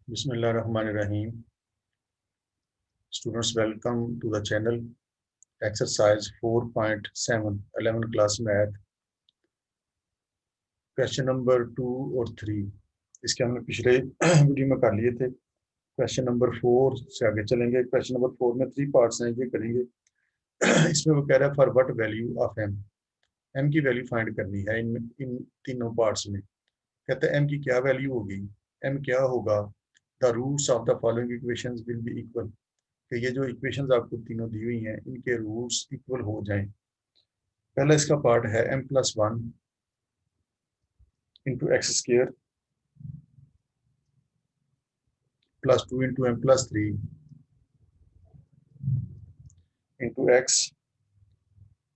Bismillahirrahmanirrahim. Students, welcome to the channel. Exercise 4.7, 11 class math. Question number 2 और 3 इसके हमने पिछले वीडियो में कर लिए थे। क्वेश्चन नंबर 4 से आगे चलेंगे। क्वेश्चन नंबर 4 में 3 पार्ट्स हैं, ये करेंगे। इसमें वो कह रहा है for what value of M की वैल्यू फाइंड करनी है इन तीनों पार्ट्स में। कहते हैं एम की क्या वैल्यू होगी, एम क्या होगा। The roots of the following equations will be equal, कि ये जो इक्वेशंस आपको तीनों दी हुई हैं इनके रूट्स इक्वल हो जाएं। पहला इसका पार्ट है m+1 into X squared +2 into m+3 into X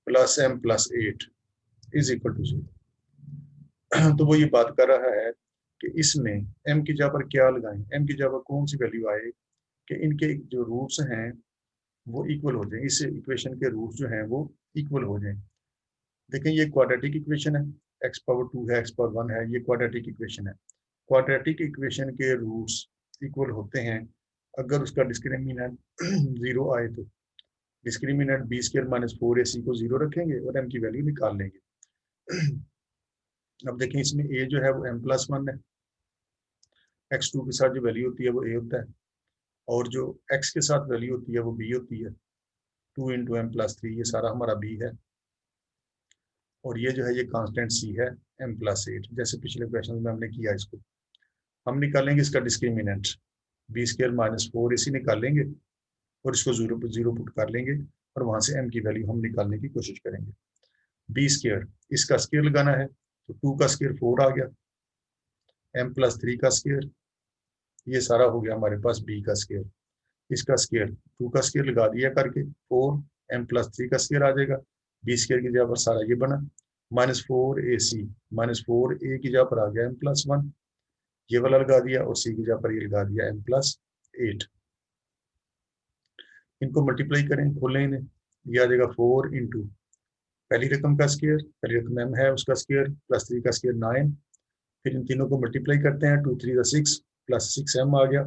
+m+8 is equal to 0। तो वो ये बात कर रहा है कि इसमें m की जगह पर क्या लगाएं, m की जगह पर कौन सी वैल्यू आए कि इनके जो रूट्स हैं वो इक्वल हो जाए, इस इक्वेशन के रूट्स जो हैं वो इक्वल हो जाएं। देखें ये क्वाड्रेटिक इक्वेशन है, x⁻2 है, x⁻1 है, ये क्वाड्रेटिक इक्वेशन है। क्वाड्रेटिक इक्वेशन के रूट्स इक्वल होते हैं अगर उसका डिस्क्रिमिनेंट 0 आए तो। डिस्क्रिमिनेंट b² - 4ac को 0 रखेंगे और m की वैल्यू निकाल लेंगे। अब देखें इसमें a जो है वो m+1 है, x2 के साथ जो वैल्यू होती है वो a होता है, और जो x के साथ वैल्यू होती है वो b होती है। 2 इंटू m+3 ये सारा हमारा b है, और ये जो है ये कांस्टेंट c है m+8, जैसे पिछले क्वेश्चन में हमने किया। इसको हम निकालेंगे इसका डिस्क्रिमिनेंट b² - 4ac निकालेंगे और इसको 0 पुट कर लेंगे और वहां से m की वैल्यू हम निकालने की कोशिश करेंगे। b², इसका स्क्वायर लगाना है तो 2 का स्क्वायर 4 आ गया, m+3 का स्क्वायर, ये सारा हो गया हमारे पास b का स्क्वायर। इसका स्क्वायर 2 का स्क्वायर लगा दिया करके 4 m+3 का स्क्वायर आ जाएगा। b² की जगह पर सारा ये बना -4ac -4a की जगह पर आ गया m+1, ये वाला लगा दिया, और c की जगह पर ये लगा दिया m+8। इनको मल्टीप्लाई करें, खोलें इन्हें, ये आ जाएगा 4 इंटू पहली रकम का स्क्वायर, पहली रकम m है उसका स्क्वायर +3 का स्क्वायर 9, फिर इन तीनों को मल्टीप्लाई करते हैं, 2 3 6 +6m आ गया।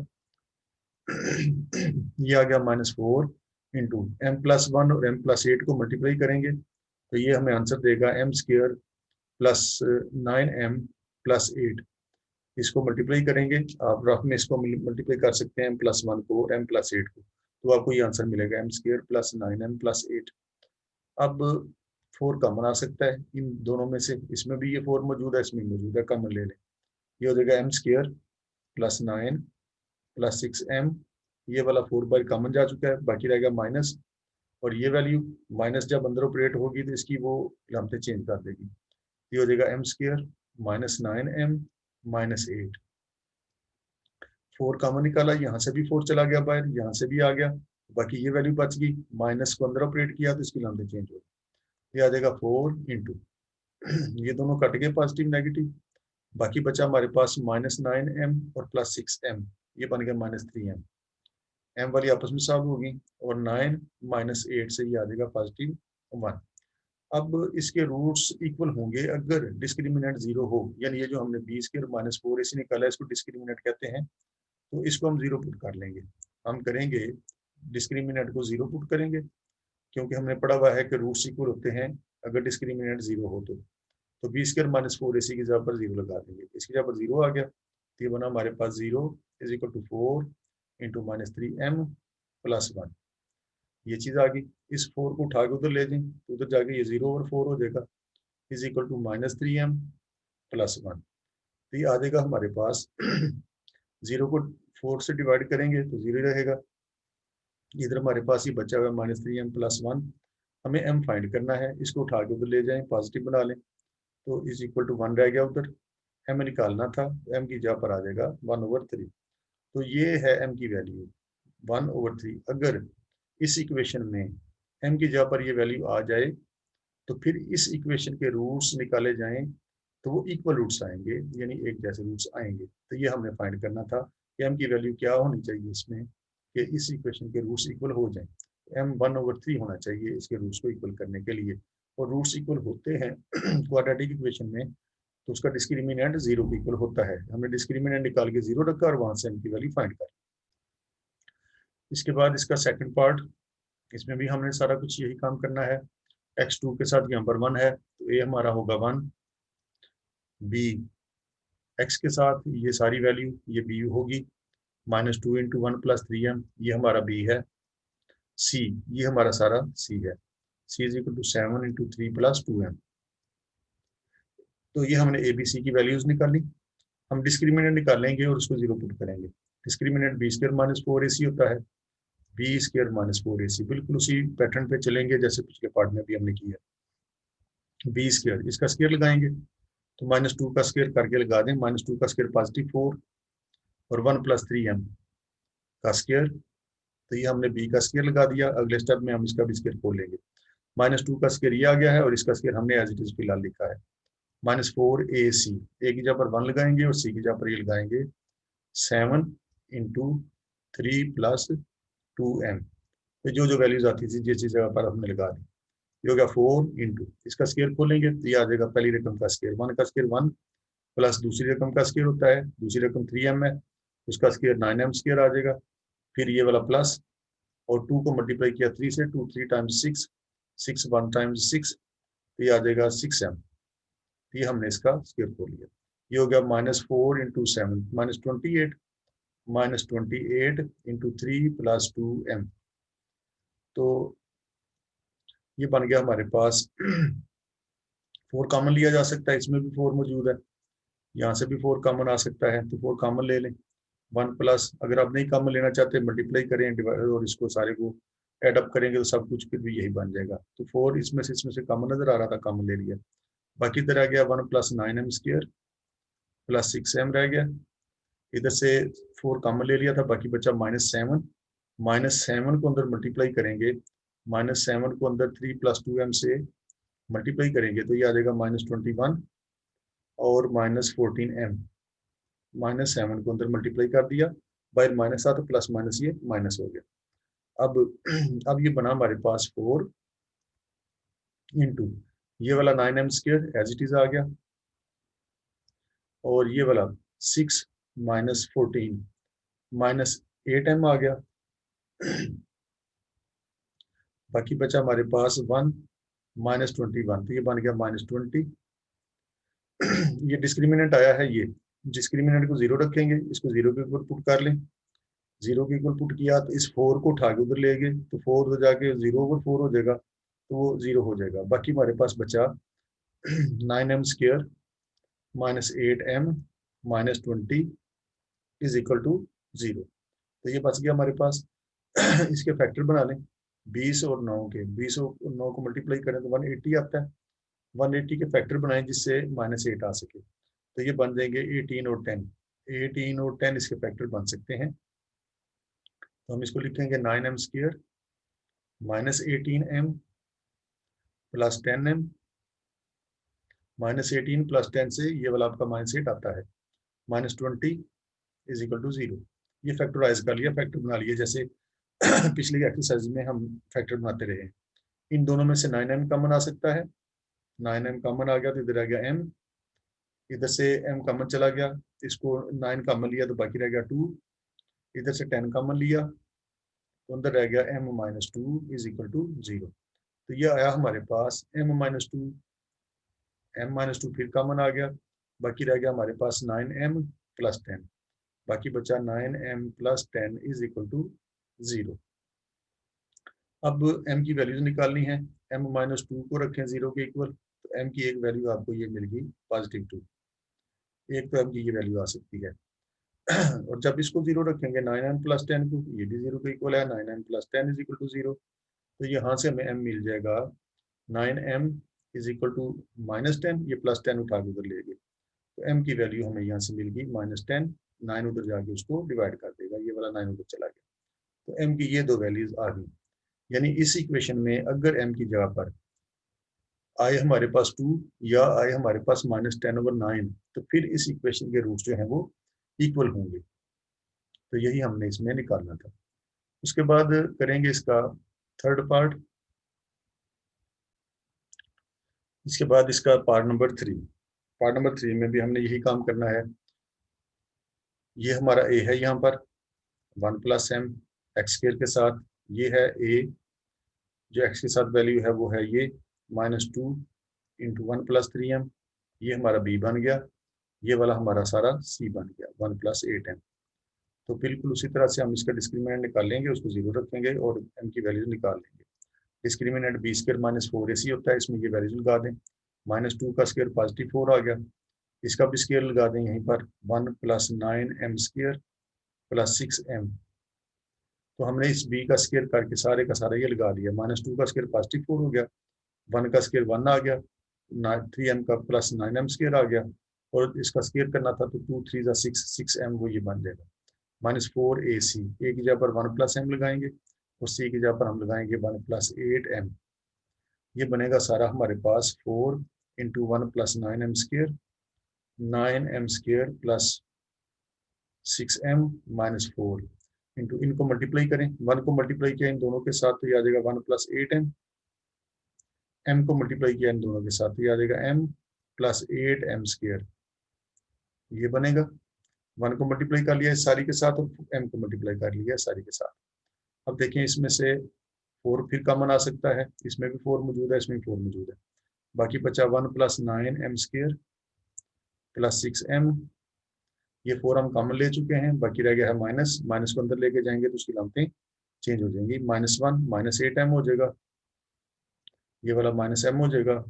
ये आ गया -4 इंटू m+1 और m+8 को मल्टीप्लाई करेंगे तो ये हमें आंसर देगा m² + 9m+8। इसको मल्टीप्लाई करेंगे, आप रफ में इसको मल्टीप्लाई कर सकते हैं m+1 को और m+8 को, तो आपको ये आंसर मिलेगा m² + 9m+8। अब 4 कॉमन आ सकता है इन दोनों में से, इसमें भी ये 4 मौजूद है, इसमें मौजूद है, कॉमन ले लें। ये हो जाएगा m² + 9 + 6m, ये वाला 4 बार कॉमन जा चुका है, बाकी रहेगा माइनस, और ये वैल्यू माइनस जब अंदर ऑपरेट होगी तो इसकी वो लामते चेंज कर देगी। ये हो जाएगा m² - 9m - 8। 4 कॉमन निकाला, यहाँ से भी 4 चला गया बाहर, यहाँ से भी आ गया, बाकी ये वैल्यू बच गई, माइनस को अंदर ऑपरेट किया तो इसकी लामते चेंज हो गई। ये आ जाएगा 4 इंटू ये दोनों कट गए पॉजिटिव नेगेटिव, बाकी बचा हमारे पास -9m और +6m, ये बन गया -3m। m वाली आपस में सॉल्व होगी और 9 - 8 से ये आ जाएगा +1। अब इसके रूट्स इक्वल होंगे अगर डिस्क्रिमिनेंट 0 हो, यानी ये जो हमने b² - 4ac निकाला है इसको डिस्क्रिमिनेंट कहते हैं, तो इसको हम 0 पुट कर लेंगे। हम करेंगे डिस्क्रिमिनेंट को 0 पुट करेंगे, क्योंकि हमने पढ़ा हुआ है कि रूट्स इक्वल होते हैं अगर डिस्क्रिमिनेंट 0 हो तो b² - 4ac की जगह पर 0 लगा देंगे, इसकी जगह पर 0 आ गया, तो ये बना हमारे पास 0 = 4 इंटू -3m + 1। ये चीज़ आ गई, इस 4 को उठा के उधर ले जाएं तो उधर जाके ये 0/4 हो जाएगा, = -3m + 1। तो ये आ जाएगा हमारे पास 0 को 4 से डिवाइड करेंगे तो 0 रहेगा, इधर हमारे पास ये बचा हुआ है -3m + 1। हमें m फाइंड करना है, इसको उठा के उधर ले जाएं, पॉजिटिव बना लें, तो = 1 रह गया उधर, m निकालना था, m की जगह पर आ जाएगा 1/3। तो ये है m की वैल्यू 1/3। अगर इस इक्वेशन में m की जगह पर ये वैल्यू आ जाए तो फिर इस इक्वेशन के रूट्स निकाले जाएं तो वो इक्वल रूट्स आएंगे, यानी एक जैसे रूट्स आएंगे। तो ये हमने फाइंड करना था कि m की वैल्यू क्या होनी चाहिए इसमें कि इस इक्वेशन के रूट्स इक्वल हो जाएं। m 1/3 होना चाहिए इसके रूट्स को इक्वल करने के लिए, और रूट्स इक्वल होते हैं क्वाड्रेटिक इक्वेशन में तो उसका डिस्क्रिमिनेंट 0 के इक्वल होता है। हमने डिस्क्रिमिनेंट निकाल के 0 रखा और वहां से m की वैल्यू फाइंड कर। इसके बाद इसका सेकंड पार्ट, इसमें भी हमने सारा कुछ यही काम करना है। x2 के साथ यहाँ पर 1 है तो a हमारा होगा 1, b x के साथ ये सारी वैल्यू ये b होगी -2 × 1 + 3m, ये हमारा b है। c ये हमारा सारा c है, c = 7 × 3 + 2m। तो ये हमने a b c की वैल्यूज निकाली। हम डिस्क्रिमिनेंट निकालेंगे और उसको 0 पुट करेंगे। डिस्क्रिमिनेंट b² - 4ac होता है, b² - 4ac। बिल्कुल उसी पैटर्न पे चलेंगे जैसे पिछले पार्ट में भी हमने किया। b², इसका स्क्वायर लगाएंगे तो -2 का स्क्वायर करके लगा दें, -2 का स्क्वायर +4 और 1 + 3m का स्क्वायर। तो ये हमने b का स्क्वायर लगा दिया। अगले स्टेप में हम इसका भी स्क्वायर खोल लेंगे। -2 का स्क्वायर ये आ गया है और इसका स्क्वायर हमने एज इट इज फिलहाल लिखा है -4ac। a की जगह पर 1 लगाएंगे और c की जगह पर ये लगाएंगे 7 × 3 + 2m। तो जो जो वैल्यूज आती थी जिस जगह पर हमने लगा दी, ये हो गया 4 × इसका स्क्वायर खोलेंगे तो ये आ जाएगा पहली रकम का स्क्वायर 1 का स्क्वायर 1 प्लस दूसरी रकम का स्क्वायर होता है, दूसरी रकम 3m है, उसका स्क्वायर 9m² आ जाएगा। फिर ये वाला प्लस और 2 को मल्टीप्लाई किया 3 से, 2 3 टाइम्स 6, 6 1 टाइम्स 6, तो ये आ जाएगा 6m। ये हमने इसका स्क्वायर खोल लिया। ये हो गया -4 × 7 -28, -28 × 3 + 2m। तो ये बन गया हमारे पास 4 कॉमन लिया जा सकता है, इसमें भी 4 मौजूद है, यहाँ से भी 4 कॉमन आ सकता है तो 4 कॉमन ले लें। 1 प्लस, अगर आप नहीं कॉमन लेना चाहते मल्टीप्लाई करें डिवाइड और इसको सारे को एड अप करेंगे तो सब कुछ फिर भी यही बन जाएगा। तो 4 इसमें से कॉमन नजर आ रहा था, कॉमन ले लिया। बाकी इधर आ गया 1 + 9m² + 6m रह गया। इधर से 4 कॉमन ले लिया था, बाकी बचा -7। -7 को अंदर मल्टीप्लाई करेंगे, -7 को अंदर 3 + 2m से मल्टीप्लाई करेंगे तो ये आ जाएगा -21 और -14m। -7 को अंदर मल्टीप्लाई कर दिया, बाहर माइनस था तो प्लस माइनस ये माइनस हो गया। अब ये बना हमारे पास 4 × ये वाला 9m² एज इट इज आ गया और ये वाला 6 - 14 -8m आ गया। बाकी बचा हमारे पास 1 -21, तो ये बन गया -20। ये डिस्क्रिमिनेंट आया है, ये डिस्क्रिमिनेंट को 0 रखेंगे, इसको 0 के ऊपर पुट कर लें। 0 के इक्वल पुट किया तो इस 4 को उठा के उधर ले गए तो 4 तो जाके 0/4 हो जाएगा, तो वो 0 हो जाएगा। बाकी हमारे पास बचा 9m² -8m -20 = 0। तो ये बच गया हमारे पास। इसके फैक्टर बना लें 20 और 9 के, 20 और 9 को मल्टीप्लाई करें तो 180 आता है। 180 के फैक्टर बनाएं जिससे -8 आ सके, तो ये बन जाएंगे 18 और 10। 18 और 10 इसके फैक्टर बन सकते हैं, तो हम इसको लिखेंगे 9m² -18m + 10m। -18 + 10 से ये वाला आपका -8 आता है, -20 = 0। ये फैक्टराइज कर लिया, फैक्टर बना लिया जैसे पिछली एक्सरसाइज में हम फैक्टर बनाते रहे। इन दोनों में से 9m कॉमन आ सकता है, 9m कॉमन आ गया तो इधर आ गया m, इधर से m कॉमन चला गया, इसको 9 कॉमन लिया तो बाकी रह गया 2, इधर से 10 कॉमन लिया तो अंदर रह गया m - 2 = 0। तो ये आया हमारे पास m - 2, m - 2 फिर कॉमन आ गया, बाकी रह गया हमारे पास 9m + 10, बाकी बचा 9m + 10 = 0। अब m की वैल्यूज निकालनी है। m - 2 को रखें 0 के इक्वल, तो m की एक वैल्यू आपको ये मिल गई +2, एक तो m की ये वैल्यू आ सकती है। और जब इसको 0 रखेंगे 9m + 10 को, ये भी 0 के इक्वल है, 9m + 10 = 0। तो यहाँ से हमें m मिल जाएगा 9m = -10, ये +10 उठा के उधर ले गए तो m की वैल्यू हमें यहाँ से मिल गई -10। 9 उधर जाके उसको डिवाइड कर देगा, ये वाला 9 उधर चला गया, तो m की ये दो वैल्यूज आ गई। यानी इस इक्वेशन में अगर m की जगह पर आए हमारे पास 2 या आए हमारे पास -10/9, तो फिर इस इक्वेशन के रूट्स जो हैं वो इक्वल होंगे। तो यही हमने इसमें निकालना था। उसके बाद करेंगे इसका थर्ड पार्ट। इसके बाद इसका पार्ट नंबर 3। पार्ट नंबर 3 में भी हमने यही काम करना है। ये हमारा ए है यहाँ पर 1 प्लस एम एक्स स्क्वायर के साथ, ये है ए जो एक्स के साथ वैल्यू है वो है ये -2 इंटू 1 + 3m, ये हमारा बी बन गया, ये वाला हमारा सारा सी बन गया 1 + 8m। तो बिल्कुल उसी तरह से हम इसका डिस्क्रिमिनेंट निकालेंगे, उसको जीरो रखेंगे और एम की वैल्यू निकाल लेंगे। डिस्क्रिमिनेंट b² - 4ac होता है, इसमें ये वैल्यू लगा दें, -2 का स्क्वायर +4 आ गया, इसका भी स्क्वायर लगा दें यहीं पर 1 + 9m² + 6m। तो हमने इस b का स्क्वायर करके सारे का सारा ये लगा दिया, -2 का स्क्वायर +4 हो गया, 1 का स्क्वायर 1 आ गया, 3m का +9m² आ गया, और इसका स्क्वायर करना था तो 2 3 6 6m वो ये बन जाएगा -4ac। ए की जगह पर 1 + m लगाएंगे और सी की जगह पर हम लगाएंगे 1 + 8m। ये बनेगा सारा हमारे पास 4 into 1 + 9m² 9m² + 6m - 4 into, इनको मल्टीप्लाई करें, 1 को मल्टीप्लाई किया इन दोनों के साथ तो ये आ जाएगा 1 + 8m, m को मल्टीप्लाई किया इन दोनों के साथ तो ये आ जाएगा m + 8m², ये बनेगा। 1 को मल्टीप्लाई कर लिया इस सारी के साथ और m को मल्टीप्लाई कर लिया सारी के साथ। अब देखें इसमें से 4 फिर कॉमन आ सकता है, इसमें भी 4 मौजूद है, इसमें भी 4 मौजूद है, बाकी बचा 1 + 9m² + 6m। ये 4 हम कॉमन ले चुके हैं, बाकी रह गया है माइनस, माइनस को अंदर लेके जाएंगे तो उसकी लामतें चेंज हो जाएंगी, -1 -8m हो जाएगा, ये वाला -m हो जाएगा,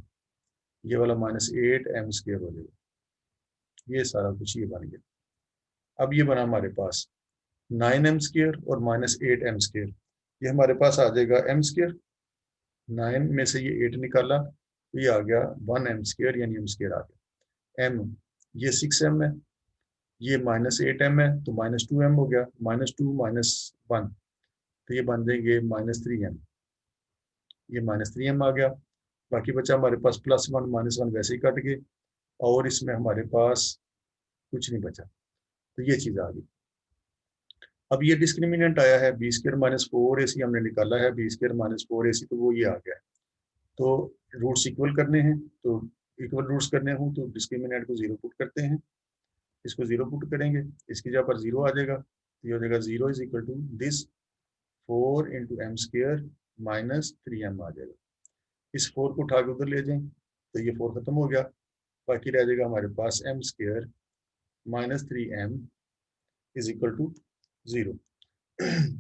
ये वाला -8m² हो जाएगा, ये सारा कुछ ये बन गया। अब ये बना हमारे पास 9m² और -8m², ये हमारे पास आ जाएगा m², 9 में से ये 8 निकाला तो ये आ गया 1m² यानी m² आ गया, m ये 6m है, ये -8m है तो -2m हो गया, -2 - 1 तो ये बन जाएंगे -3m, ये -3m आ गया, बाकी बचा हमारे पास +1 -1 वैसे ही कट गए और इसमें हमारे पास कुछ नहीं बचा, तो ये चीज़ आ गई। अब ये डिस्क्रिमिनेंट आया है b² - 4ac हमने निकाला है, b² - 4ac तो वो ये आ गया है। तो रूट्स इक्वल करने हैं, तो इक्वल रूट्स करने हों तो डिस्क्रिमिनेंट को 0 पुट करते हैं, इसको 0 पुट करेंगे, इसकी जगह पर 0 आ जाएगा, तो ये हो जाएगा 0 = दिस 4 इंटू m² -3m आ जाएगा। इस 4 को उठा के उधर ले जाएं तो ये 4 खत्म हो गया, बाकी रह जाएगा हमारे पास m² -3m = 0।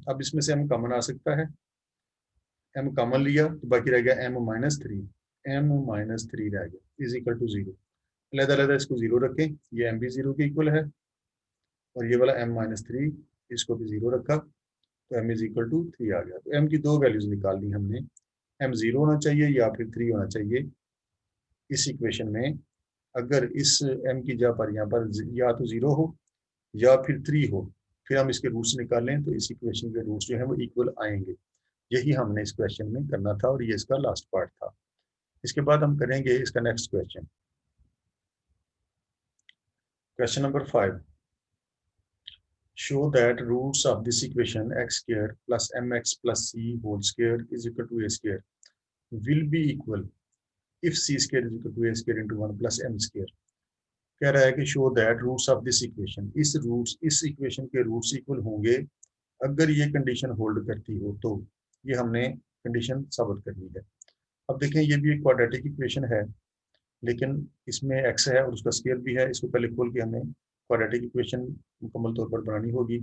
अब इसमें से m कॉमन आ सकता है, m कॉमन लिया तो बाकी रह गया m - 3, m - 3 रह गया = 0। अलग-अलग इसको 0 रखें, ये m भी 0 के इक्वल है और ये वाला m - 3 इसको भी 0 रखा तो m = 3 आ गया। तो m की दो वैल्यूज निकालनी हमने, m 0 होना चाहिए या फिर 3 होना चाहिए इस इक्वेशन में। अगर इस m की जगह पर यहाँ पर या तो 0 हो या फिर 3 हो, फिर हम इसके रूट्स निकालें तो इस इक्वेशन के रूट्स जो है वो इक्वल आएंगे। यही हमने इस क्वेश्चन में करना था और ये इसका लास्ट पार्ट था। इसके बाद हम करेंगे इसका next question, question number 5। Show that roots of this equation x² + mx + c whole square = a² will be equal if c² = a² into 1 + m²। कह रहा है कि show that roots of this equation, इस इक्वेशन के roots equal होंगे अगर ये condition hold करती हो, तो ये हमने कंडीशन साबित करनी है। अब देखें ये भी एक क्वाड्रेटिक इक्वेशन है, लेकिन इसमें x है और उसका स्क्वायर भी है, इसको पहले खोल के हमें क्वाड्रेटिक इक्वेशन मुकम्मल तौर पर बनानी होगी।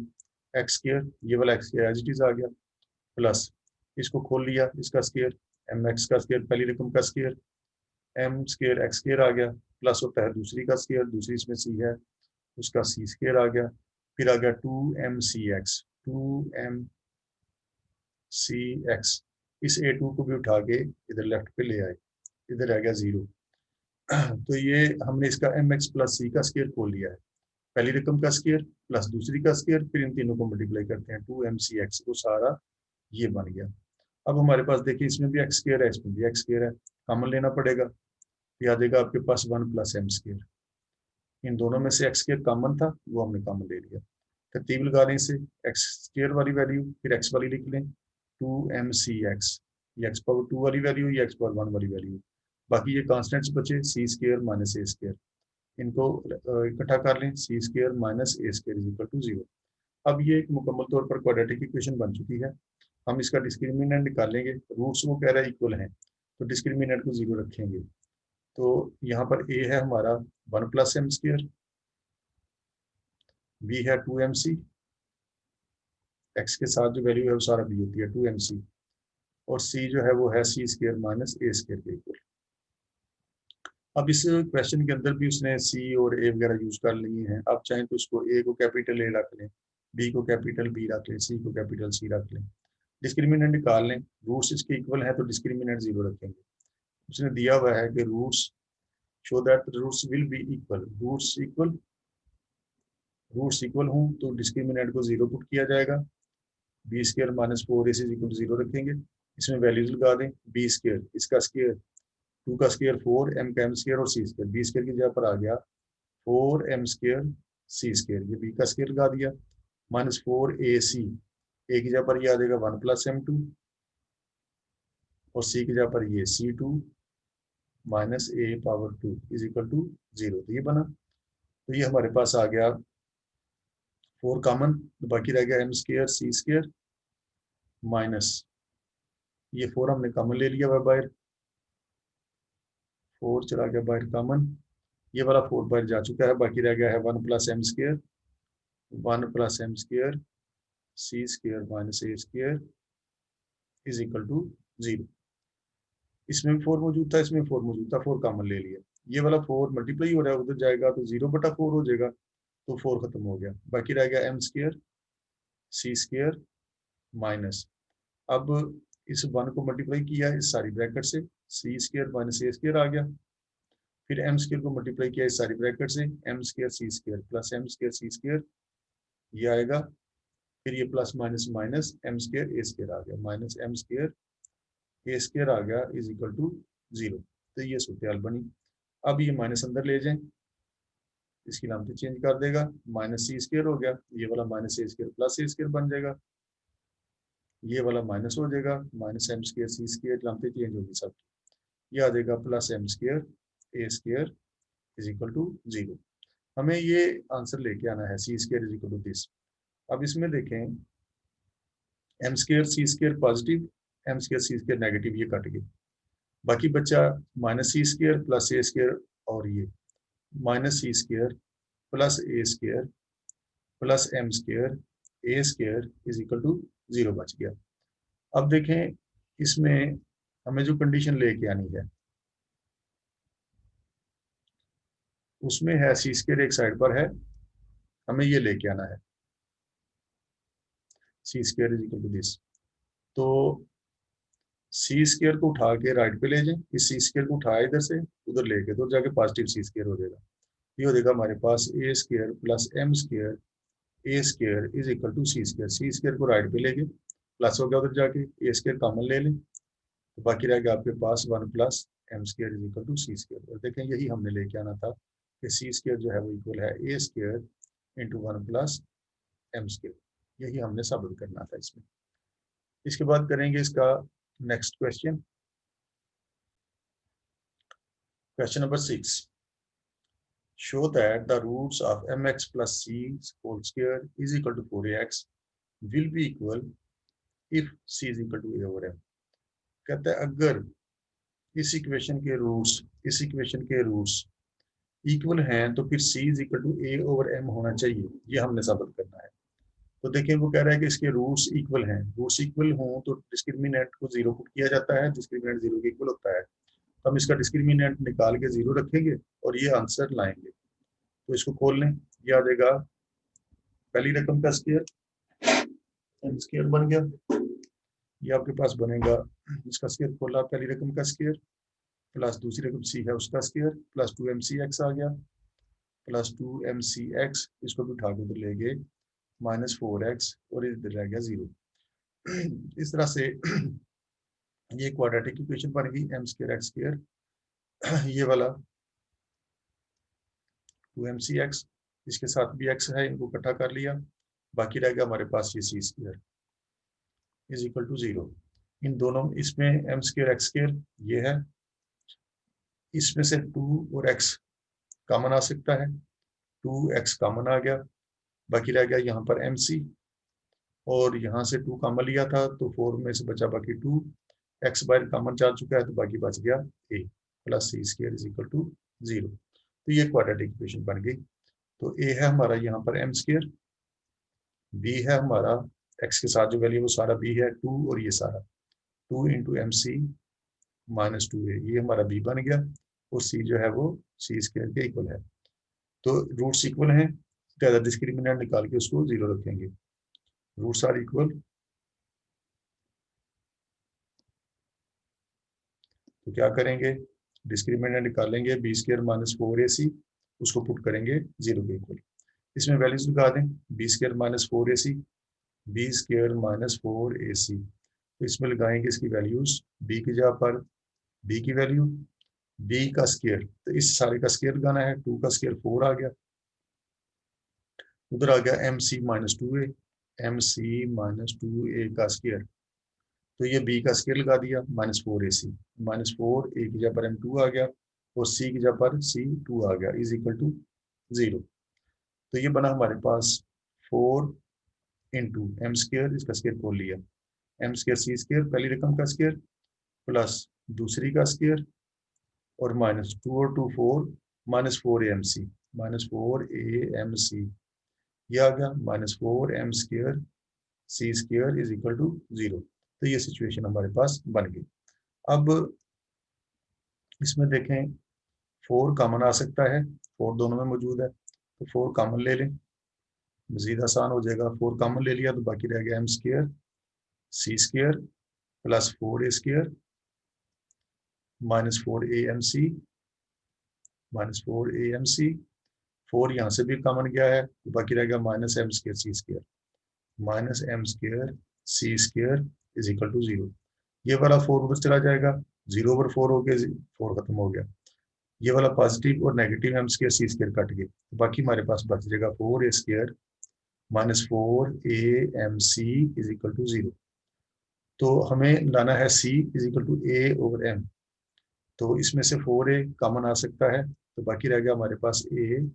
x², ये वाला x² एज इट इज आ गया, प्लस इसको खोल लिया, इसका स्क्वायर mx का स्क्वायर पहली रकम का स्क्वायर m² x² आ गया, प्लस होता है दूसरी का स्क्वायर, दूसरी इसमें c है उसका c² आ गया, फिर आ गया 2mcx 2mcx, इस a2 को भी उठा के इधर लेफ्ट पे ले आए, इधर रह गया 0। तो ये हमने इसका mx + c का स्क्वायर खोल लिया है, पहली रकम का स्क्वायर प्लस दूसरी का स्क्वायर, फिर इन तीनों को मल्टीप्लाई करते हैं 2mcx, तो सारा ये बन गया। अब हमारे पास देखिए इसमें भी x² है, इसमें भी x² है, कॉमन लेना पड़ेगा, आ जाएगा आपके पास 1 + m²। इन दोनों में से x² कॉमन था, वो हमने कॉमन ले लिया, तरतीब लगा लें इसे, x² वाली वैल्यू फिर x वाली लिख लें 2mcx, ये x⁻2 वाली वैल्यू, ये x⁻1 वाली वैल्यू, बाकी ये कॉन्स्टेंट्स बचे c² - a²। इनको इकट्ठा कर लें, c square minus a square is equal to 0। अब ये एक मुकम्मल तौर पर क्वाड्रेटिक इक्वेशन बन चुकी है। हम इसका डिस्क्रिमिनेंट निकालेंगे, रूट्स वो कह रहा है इक्वल हैं, तो डिस्क्रिमिनेंट को 0 रखेंगे। तो यहाँ पर ए है हमारा 1 प्लस एम स्क्वायर, बी है 2mc, एक्स के साथ जो वैल्यू है वो सारा बी होती है 2mc, और सी जो है वो है सी स्क्वायर माइनस ए स्क्वायर के इक्वल। अब इस क्वेश्चन के अंदर भी उसने सी और ए वगैरह यूज कर लिए हैं। आप चाहें तो उसको ए को कैपिटल ए रख लें, बी को कैपिटल बी रख लें, सी को कैपिटल सी रख लें, डिस्क्रिमिनेंट निकाल लें। रूट्स इसके इक्वल है तो डिस्क्रिमिनेंट 0 रखेंगे। उसने दिया हुआ है कि roots show that roots will be equal, roots equal हों तो डिस्क्रिमिनेंट को 0 पुट किया जाएगा, B square minus 4ac is equal to 0 रखेंगे। इसमें वैल्यूज लगा दें, बी स्क्वायर इसका स्क्वायर, 2 का स्क्वायर 4, m का m स्क्वायर और c स्क्वायर, बी स्क्वायर की जगह पर आ गया 4m स्क्वायर c स्क्वायर, ये b का स्क्वायर लगा दिया, माइनस 4ac, a की जगह पर ये आ जाएगा 1 प्लस m2, और c की जगह पर ये c2 minus a power 2 is equal to 0। तो ये बना, तो ये हमारे पास आ गया 4 कॉमन, तो बाकी रह गया m square c square minus ये 4 हमने कॉमन ले लिया बाहर, 4 चला गया बाहर कॉमन, ये वाला 4 बाहर जा चुका है, बाकी रह गया है 1 plus m square, 1 plus m square c square minus a square is equal to 0। इसमें भी 4 मौजूद था, इसमें 4 मौजूद था, 4 कॉमन ले लिया, ये वाला 4 मल्टीप्लाई हो रहा है, उधर जाएगा तो 0/4 हो जाएगा, तो 4 खत्म हो गया, बाकी रह गया m square c square minus, अब इस 1 को मल्टीप्लाई किया इस सारी ब्रैकेट से, c square minus a square आ गया, फिर m स्क्वायर को मल्टीप्लाई किया इस सारी ब्रैकेट से, m square c square plus m square c square ये आएगा, फिर ये plus minus minus m square a square आ गया, minus m square a square आ गया इज इक्वल टू 0। तो ये सूरत हाल बनी। अब ये माइनस अंदर ले जाएं, इसकी लामतें चेंज कर देगा, माइनस c स्क्वायर हो गया, ये वाला minus a square plus a square बन जाएगा, ये वाला माइनस हो जाएगा, minus m square c square, लामतें चेंज होगी सब, ये आ जाएगा plus m square a square is equal to 0। हमें ये आंसर लेके आना है, c square is equal to this. अब इसमें देखें m square c square positive, m square c square negative, ये कट गए, बाकी बच्चा minus c square plus a square, और ये minus c square plus a square plus m square a square is equal to 0 बच गया। अब देखें इसमें हमें जो कंडीशन लेके आनी है उसमें है c स्क्वायर एक साइड पर है, हमें ये लेके आना है c square is equal to this. तो सी स्क्वायर को उठा के राइट पे ले जाएं, इस सी स्क्वायर को उठाया इधर से उधर लेके, तो जाके पॉजिटिव सी स्क्वायर हो जाएगा, ये हो जाएगा हमारे पास a square plus M square a square is equal to C square को राइट पे ले गए, प्लस हो गया उधर जाके, ए स्क्वायर कॉमन ले लें, तो बाकी रह गया आपके पास 1 plus M square is equal to C square. और देखें यही हमने लेके आना था कि सी स्क्वायर जो है वो इक्वल है a square into 1 plus M square, यही हमने साबित करना था इसमें। इसके बाद करेंगे इसका next question, question number 6। Show that the roots of mx plus c whole square is equal to 4ax will be equal if c is equal to a over m। कहता है अगर इस इक्वेशन के रूट्स इक्वल हैं तो फिर c is equal to a over m होना चाहिए, ये हमने साबित करना है। तो देखिए वो कह रहा है कि इसके रूट्स इक्वल हैं, रूट्स इक्वल हों तो डिस्क्रिमिनेंट को 0 पुट किया जाता है, डिस्क्रिमिनेंट 0 के इक्वल होता है, तो हम इसका डिस्क्रिमिनेंट निकाल के 0 रखेंगे और ये आंसर लाएंगे। तो इसको खोल लें, ये आ जाएगा पहली रकम का स्क्वायर, एम स्क्वायर बन गया, ये आपके पास बनेगा, इसका स्क्वायर खोला पहली रकम का स्क्वायर प्लस दूसरी रकम सी है उसका स्क्वायर प्लस 2mc(x) आ गया, प्लस 2mc(x), इसको भी उठा के उधर ले गए माइनस 4x और इधर रह गया 0। इस तरह से ये क्वाड्रेटिक इक्वेशन बन गई, m स्क्वायर x स्क्वायर, ये वाला 2mc(x), इसके साथ भी x है, इनको इकट्ठा कर लिया, बाकी रह गया हमारे पास ये सी स्क्वायर इज इक्वल टू 0। इन दोनों इसमें m स्क्वायर x स्क्वायर ये है, इसमें से 2 और x कॉमन आ सकता है, 2x कॉमन आ गया, बाकी रह गया यहाँ पर mc, और यहाँ से 2 कॉमन लिया था तो 4 में से बचा बाकी 2, x बाहर कॉमन जा चुका है तो बाकी बच गया a plus c square is equal to 0। तो ये क्वाड्रेटिक इक्वेशन बन गई। तो a है हमारा यहाँ पर m स्क्वायर, b है हमारा x के साथ जो वैल्यू वो सारा b है 2, और ये सारा 2 into M c minus 2a, ये हमारा b बन गया, और c जो है वो सी स्क्वायर के इक्वल है। तो रूट्स इक्वल हैं, तो डिस्क्रिमिनेंट निकाल के उसको 0 रखेंगे। रूट्स आर इक्वल, तो क्या करेंगे, डिस्क्रिमिनेंट निकालेंगे बी स्क्वायर माइनस 4ac, उसको पुट करेंगे 0 के इक्वल। इसमें वैल्यूज लगा दें, b square minus 4ac, b square minus 4ac, तो इसमें लगाएंगे इसकी वैल्यूज, बी की जगह पर बी की वैल्यू, बी का स्क्वायर, तो इस सारे का स्क्वायर लगाना है, 2 का स्क्वायर 4 आ गया, उधर आ गया m c minus 2a, m c minus 2a का स्क्वायर, तो ये b का स्क्वायर लगा दिया माइनस 4ac, माइनस 4a की जगह पर m2 आ गया, और c की जगह पर c2 आ गया, इज इक्वल टू 0। तो ये बना हमारे पास 4 इंटू एम स्क्वायर, इसका स्क्वायर खोल लिया, एम स्क्वायर सी स्क्वायर पहली रकम का स्क्वायर प्लस दूसरी का स्क्वायर, और माइनस 2 और 2 4, minus 4am c, minus 4am c, ये आ गया minus 4m square c square is equal to 0। तो ये सिचुएशन हमारे पास बन गई। अब इसमें देखें 4 कॉमन आ सकता है, 4 दोनों में मौजूद है, तो 4 कॉमन ले लें, मजीद आसान हो जाएगा। 4 कॉमन ले लिया तो बाकी रह गया m square c square plus 4a square minus 4am c, minus 4am c, 4 यहाँ से भी कॉमन गया है तो बाकी रह गया minus m square c square, minus m square c square is equal to 0। ये वाला 4 ऊपर चला जाएगा, 0 ओवर 4 हो गया, 4 खत्म हो गया, ये वाला पॉजिटिव और negative m square c square cut गए, तो बाकी हमारे पास बच जाएगा 4a square minus 4am c is equal to 0। तो हमें लाना है c is equal to a over m, तो इसमें से 4a कॉमन आ सकता है, तो बाकी रह गया हमारे पास a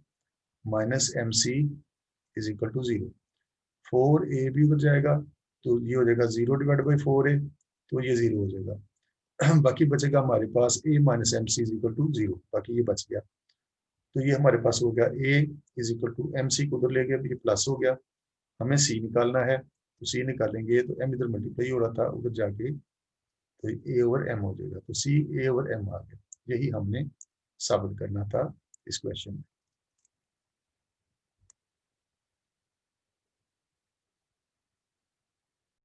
minus m c is equal to 0। 4a भी हो जाएगा, तो ये हो जाएगा 0 डिवाइड बाई 4a, तो ये 0 हो जाएगा। बाकी बचेगा हमारे पास a minus m c is equal to 0, बाकी ये बच गया। तो ये हमारे पास हो गया a is equal to m c को उधर ले गया, ये प्लस हो गया, हमें c निकालना है, तो c निकालेंगे तो m इधर मल्टीप्लाई हो रहा था उधर जाके, तो a ओवर m हो जाएगा, तो c a ओवर m आ गया। यही हमने साबित करना था इस क्वेश्चन में।